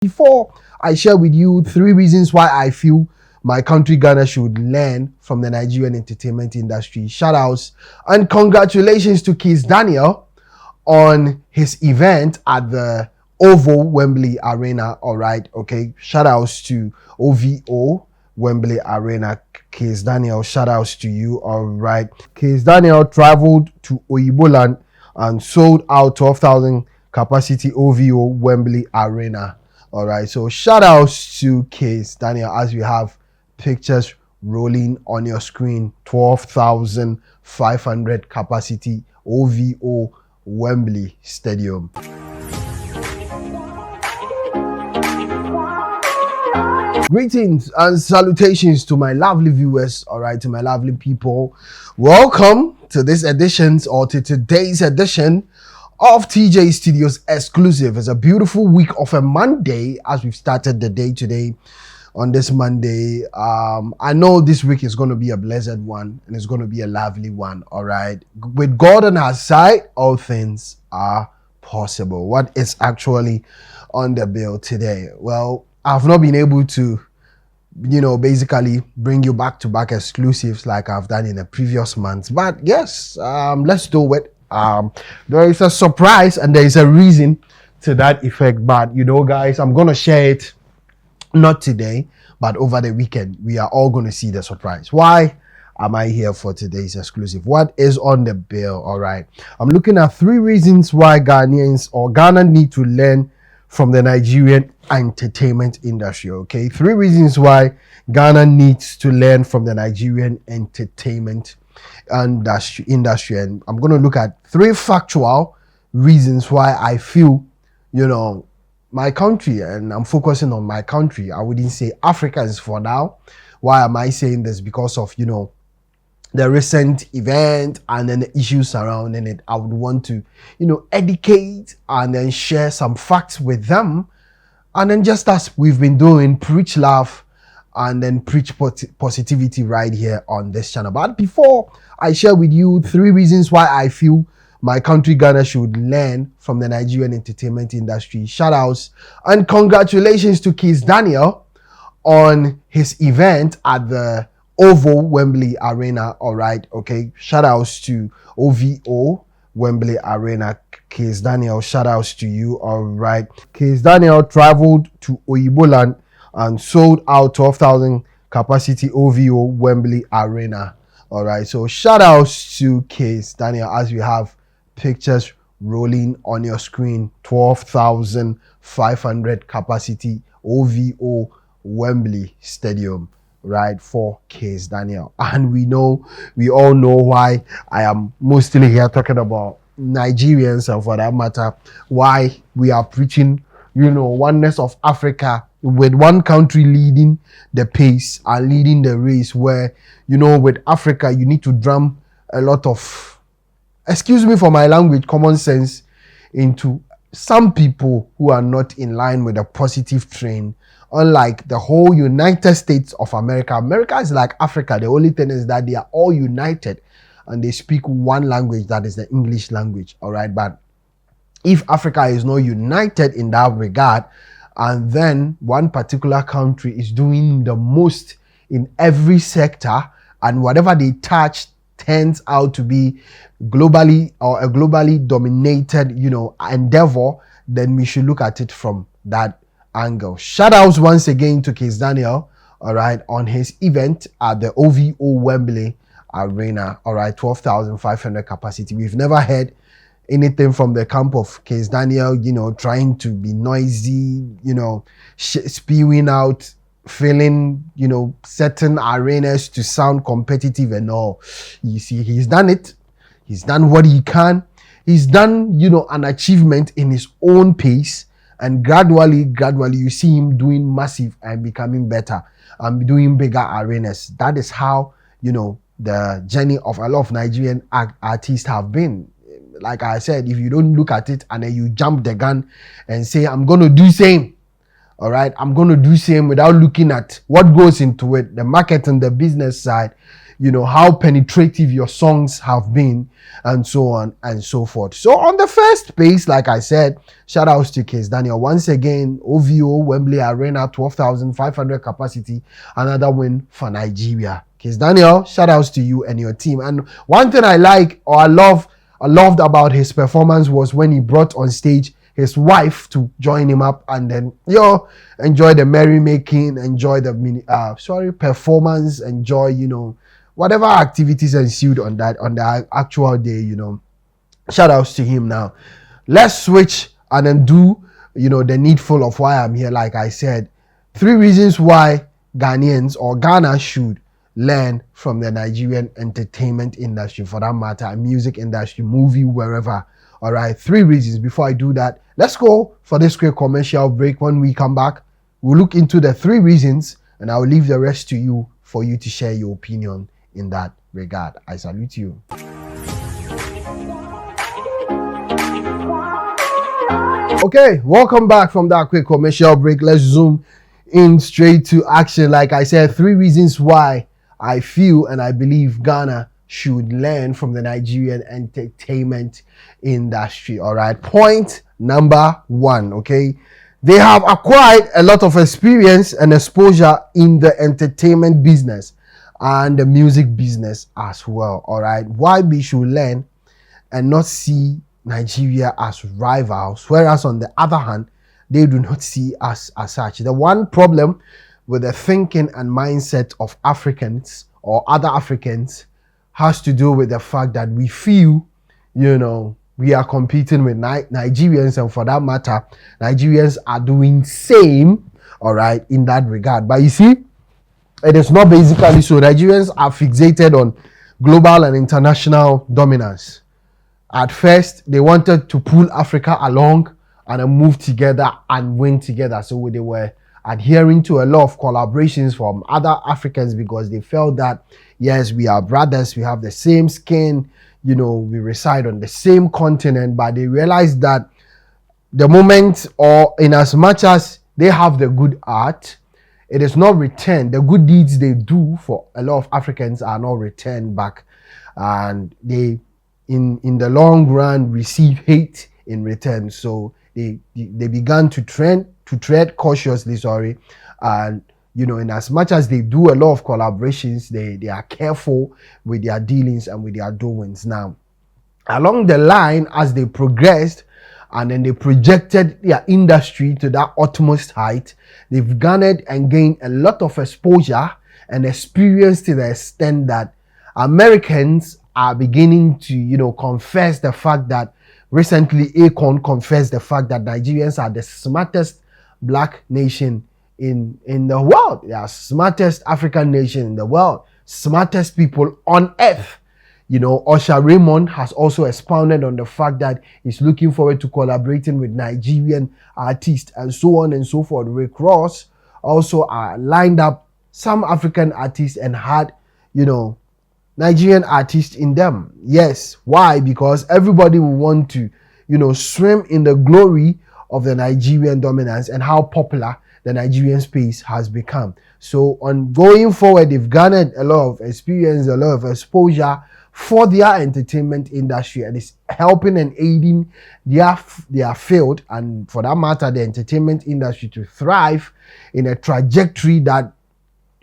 Before I share with you 3 reasons why I feel my country Ghana should learn from the Nigerian entertainment industry. Shout outs and congratulations to Kizz Daniel on his event at the OVO Wembley Arena. All right, okay. Shout outs to OVO Wembley Arena. Kizz Daniel, shout outs to you. All right. Kizz Daniel traveled to Oyiboland and sold out 12,000 capacity OVO Wembley Arena. All right, so shout outs to Kizz Daniel as we have pictures rolling on your screen. 12,500 capacity OVO Wembley Stadium. Greetings and salutations to my lovely viewers, all right, to my lovely people. Welcome to this edition or to today's edition of TJ Studios exclusive. It's a beautiful week of a Monday as we've started the day today on this Monday. I know this week is going to be a blessed one and it's going to be a lovely one. All right. With God on our side, all things are possible. What is actually on the bill today? Well, I've not been able to, basically bring you back-to-back exclusives like I've done in the previous months. But yes, let's do it. There is a surprise and there is a reason to that effect, but guys, I'm gonna share it not today but over the weekend. We are all gonna see the surprise. Why am I here for today's exclusive? What is on the bill? All right, I'm looking at 3 reasons why Ghanaians or Ghana need to learn from the Nigerian entertainment industry. Okay, 3 reasons why Ghana needs to learn from the Nigerian entertainment industry, and I'm going to look at 3 factual reasons why I feel my country, and I'm focusing on my country. I wouldn't say Africa is for now. Why am I saying this? Because of the recent event and then the issues surrounding it. I would want to educate and then share some facts with them, and then just as we've been doing, preach love and then preach positivity right here on this channel. But before I share with you 3 reasons why I feel my country Ghana should learn from the Nigerian entertainment industry, shout outs and congratulations to Kizz Daniel on his event at the OVO Wembley Arena. All right, okay. Shout outs to OVO Wembley Arena. Kizz Daniel, shout outs to you. All right. Kizz Daniel traveled to Oyiboland and sold out 12,000 capacity OVO Wembley Arena. All right, so shout outs to Kizz Daniel as we have pictures rolling on your screen. 12,500 capacity OVO Wembley Stadium, right, for Kizz Daniel. And we all know why I am mostly here talking about Nigerians, and for that matter, why we are preaching oneness of Africa, with one country leading the pace and leading the race, where with Africa you need to drum a lot of, excuse me for my language, common sense into some people who are not in line with a positive train. Unlike the whole United States of America, America is like Africa. The only thing is that they are all united and they speak one language, that is the English language. All right, but if Africa is not united in that regard, and then one particular country is doing the most in every sector, and whatever they touch turns out to be globally or a globally dominated endeavor, then we should look at it from that angle. Shout outs once again to Kizz Daniel, all right, on his event at the OVO Wembley Arena. All right, 12,500 capacity. We've never heard anything from the camp of Kizz Daniel, trying to be noisy, spewing out, filling, certain arenas to sound competitive and all. You see, he's done it. He's done what he can. He's done, an achievement in his own pace. And gradually, you see him doing massive and becoming better and doing bigger arenas. That is how, the journey of a lot of Nigerian artists have been. Like I said, if you don't look at it and then you jump the gun and say, I'm going to do same. All right, I'm going to do same without looking at what goes into it, the market and the business side, how penetrative your songs have been, and so on and so forth. So on the first base, like I said, shout outs to Kizz Daniel. Once again, OVO, Wembley Arena, 12,500 capacity, another win for Nigeria. Kizz Daniel, shout outs to you and your team. And one thing I loved about his performance was when he brought on stage his wife to join him up, and then enjoy the merrymaking, enjoy the performance, enjoy whatever activities ensued on the actual day. Shout outs to him. Now let's switch and then do the needful of why I'm here. Like I said, 3 reasons why Ghanaians or Ghana should learn from the Nigerian entertainment industry, for that matter, music industry, movie, wherever. All right, 3 reasons. Before I do that, let's go for this quick commercial break. When we come back, we'll look into the 3 reasons, and I'll leave the rest to you for you to share your opinion in that regard. I salute you. Okay, welcome back from that quick commercial break. Let's zoom in straight to action. Like I said, 3 reasons why I feel and I believe Ghana should learn from the Nigerian entertainment industry. All right, point number 1. Okay, they have acquired a lot of experience and exposure in the entertainment business and the music business as well. All right, why we should learn and not see Nigeria as rivals, whereas on the other hand, they do not see us as such. The one problem with the thinking and mindset of Africans or other Africans has to do with the fact that we feel, we are competing with Nigerians, and for that matter, Nigerians are doing same, all right, in that regard. But you see, it is not basically so. Nigerians are fixated on global and international dominance. At first, they wanted to pull Africa along and move together and win together. So they were adhering to a lot of collaborations from other Africans because they felt that, yes, we are brothers, we have the same skin, we reside on the same continent. But they realized that the moment, or in as much as they have the good art, it is not returned. The good deeds they do for a lot of Africans are not returned back, and they in the long run receive hate in return. So they began to tread cautiously, and in as much as they do a lot of collaborations, they are careful with their dealings and with their doings. Now, along the line, as they progressed and then they projected their industry to that utmost height, they've garnered and gained a lot of exposure and experience to the extent that Americans are beginning to confess the fact that recently Akon confessed the fact that Nigerians are the smartest black nation in the world. They are smartest African nation in the world, smartest people on earth. Usher Raymond has also expounded on the fact that he's looking forward to collaborating with Nigerian artists and so on and so forth. Rick Ross also lined up some African artists and had, Nigerian artists in them. Yes. Why? Because everybody will want to, swim in the glory of the Nigerian dominance and how popular the Nigerian space has become. So on going forward, they've garnered a lot of experience, a lot of exposure for their entertainment industry, and it's helping and aiding their field, and for that matter, the entertainment industry to thrive in a trajectory that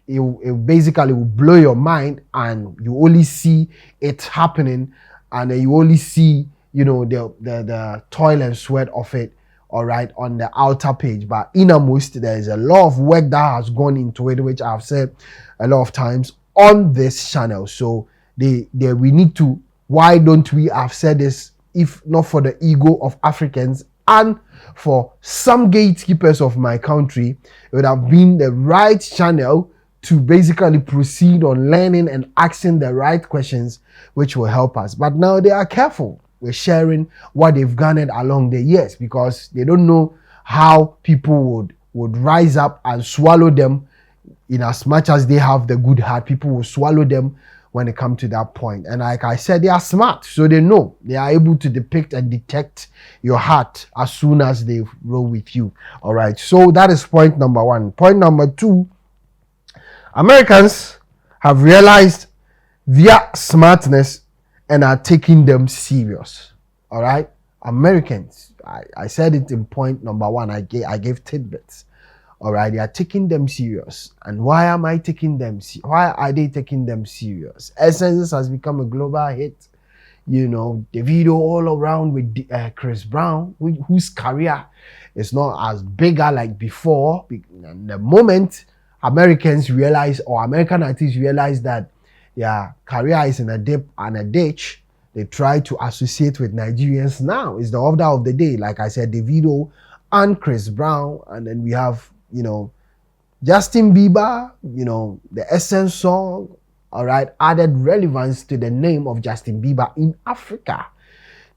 it basically will blow your mind, and you only see it happening, and then you only see the toil and sweat of it, all right, on the outer page. But innermost, there is a lot of work that has gone into it, which I've said a lot of times on this channel. So we need to, why don't we have said this, if not for the ego of Africans and for some gatekeepers of my country, it would have been the right channel to basically proceed on learning and asking the right questions which will help us. But now they are careful with sharing what they've garnered along the years, because they don't know how people would rise up and swallow them. In as much as they have the good heart, people will swallow them when it comes to that point. And like I said, they are smart, so they know. They are able to depict and detect your heart as soon as they roll with you. All right, so that is point number 1. Point number 2, Americans have realized their smartness and are taking them serious. All right, Americans. I said it in point number one. I gave tidbits. All right, they are taking them serious. And why am I taking them? Why are they taking them serious? Essence has become a global hit. You know, the video all around with Chris Brown, whose career is not as bigger like before. And the moment Americans realize, or American artists realize that their career is in a dip and a ditch, they try to associate with Nigerians now. It's the order of the day. Like I said, the video and Chris Brown, and then we have, you know, Justin Bieber, you know, the Essence song, all right, added relevance to the name of Justin Bieber in Africa.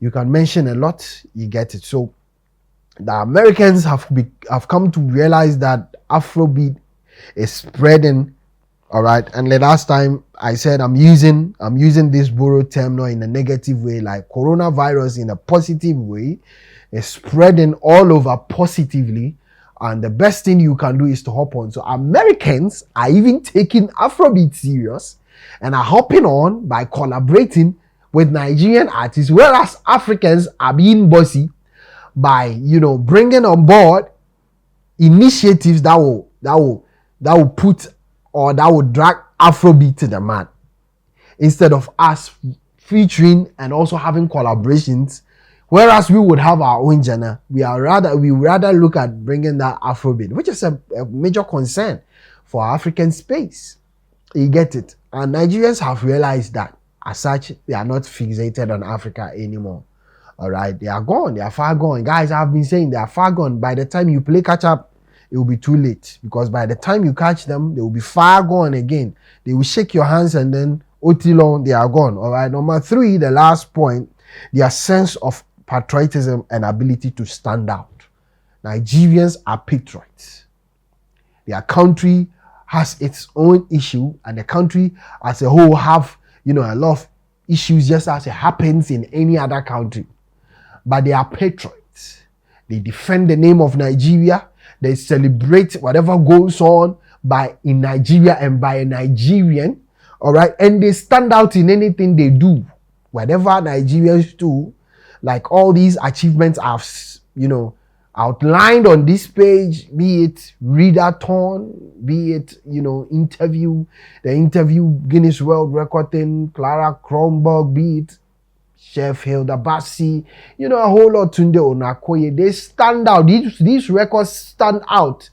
You can mention a lot, you get it. So the Americans have come to realize that Afrobeat is spreading, all right. And the last time I said I'm using this borrowed term not in a negative way, like coronavirus in a positive way. It's spreading all over positively. And the best thing you can do is to hop on. So Americans are even taking Afrobeat serious and are hopping on by collaborating with Nigerian artists, whereas Africans are being bossy by, you know, bringing on board initiatives that will put, or that will drag Afrobeat to the mat, instead of us featuring and also having collaborations. Whereas we would have our own genre, we rather look at bringing that Afrobeat, which is a major concern for African space. You get it? And Nigerians have realized that, as such, they are not fixated on Africa anymore. All right, they are gone. They are far gone. Guys, I've been saying they are far gone. By the time you play catch up, it will be too late, because by the time you catch them, they will be far gone again. They will shake your hands and then otilon, they are gone. All right. Number 3, the last point, their sense of patriotism and ability to stand out. Nigerians are patriots. Their country has its own issue, and the country as a whole have, you know, a lot of issues, just as it happens in any other country. But they are patriots. They defend the name of Nigeria. They celebrate whatever goes on in Nigeria and by a Nigerian. All right. And they stand out in anything they do. Whatever Nigerians do, like all these achievements I've, you know, outlined on this page, be it readathon, be it, you know, the interview Guinness World Record thing, Clara Kronberg, be it Chef Hilda Bassi, you know, a whole lot Tunde Onakoye. They stand out. These records stand out.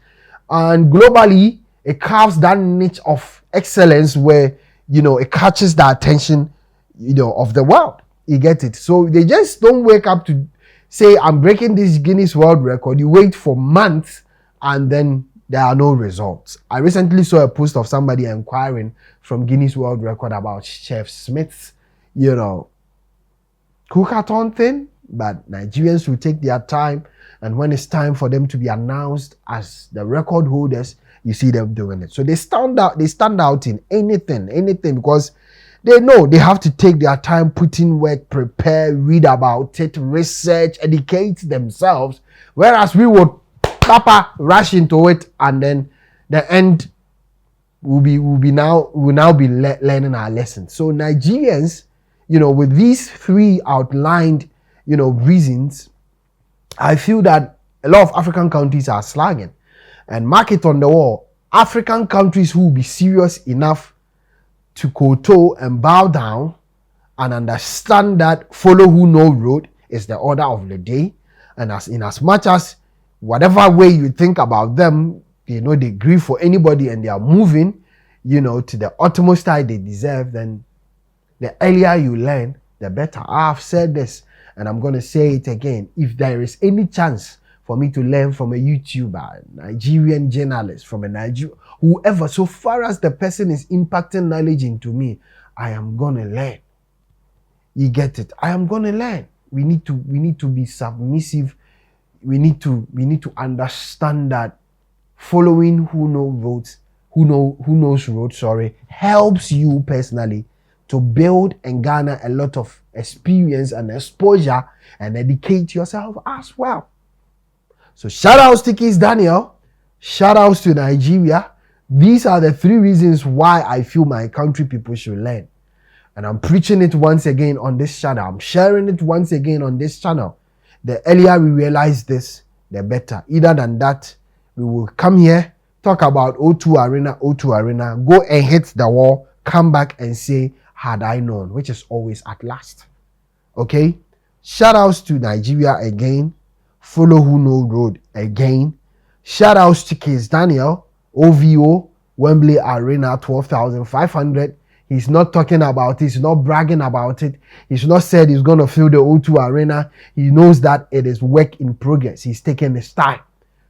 And globally, it carves that niche of excellence where, you know, it catches the attention, you know, of the world. You get it? So they just don't wake up to say, I'm breaking this Guinness World Record. You wait for months and then there are no results. I recently saw a post of somebody inquiring from Guinness World Record about Chef Smith's, you know, cookathon thing. But Nigerians will take their time, and when it's time for them to be announced as the record holders, you see them doing it. So they stand out. They stand out in anything, because they know they have to take their time, put in work, prepare, read about it, research, educate themselves. Whereas we would rush into it, and then the end will now be learning our lessons. So Nigerians, you know, with these 3 outlined, you know, reasons, I feel that a lot of African countries are slagging. And mark it on the wall. African countries who will be serious enough to kowtow and bow down and understand that follow who no road is the order of the day. And as much as whatever way you think about them, you know, they grieve for anybody and they are moving, you know, to the utmost height they deserve, then the earlier you learn, the better. I've said this and I'm going to say it again. If there is any chance for me to learn from a YouTuber, Nigerian journalist, from a Nigerian, whoever, so far as the person is impacting knowledge into me, I am going to learn. You get it? I am going to learn. We need to be submissive. We need to understand that following who knows roads, helps you personally to build and garner a lot of experience and exposure and educate yourself as well. So shout outs to Kizz Daniel, shout outs to Nigeria. These are the 3 reasons why I feel my country people should learn. And I'm preaching it once again on this channel. I'm sharing it once again on this channel. The earlier we realize this, the better. Either than that, we will come here, talk about O2 Arena, go and hit the wall, come back and say, had I known, which is always at last. Okay? Shout outs to Nigeria again. Follow Who Know Road again. Shout outs to Kizz Daniel, OVO, Wembley Arena, 12,500. He's not talking about it. He's not bragging about it. He's not said he's going to fill the O2 Arena. He knows that it is work in progress. He's taking his time.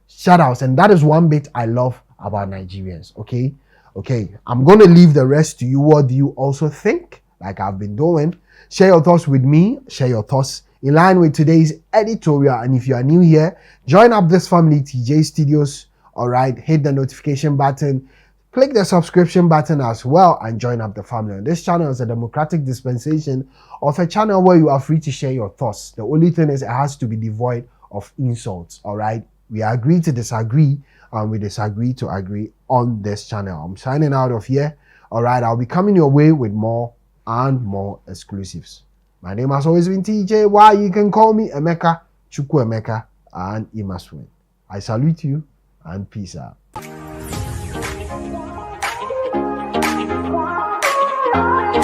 Shout outs. And that is one bit I love about Nigerians. Okay? Okay. I'm going to leave the rest to you. What do you also think? Like I've been doing. Share your thoughts with me. Share your thoughts in line with today's editorial. And if you are new here, join up this family, TJ Studios. All right. Hit the notification button. Click the subscription button as well and join up the family. This channel is a democratic dispensation of a channel where you are free to share your thoughts. The only thing is it has to be devoid of insults. All right. We agree to disagree and we disagree to agree on this channel. I'm signing out of here. All right. I'll be coming your way with more and more exclusives. My name has always been TJ. Why you can call me Emeka, Chukwu Emeka, and Imaswin. I salute you and peace out.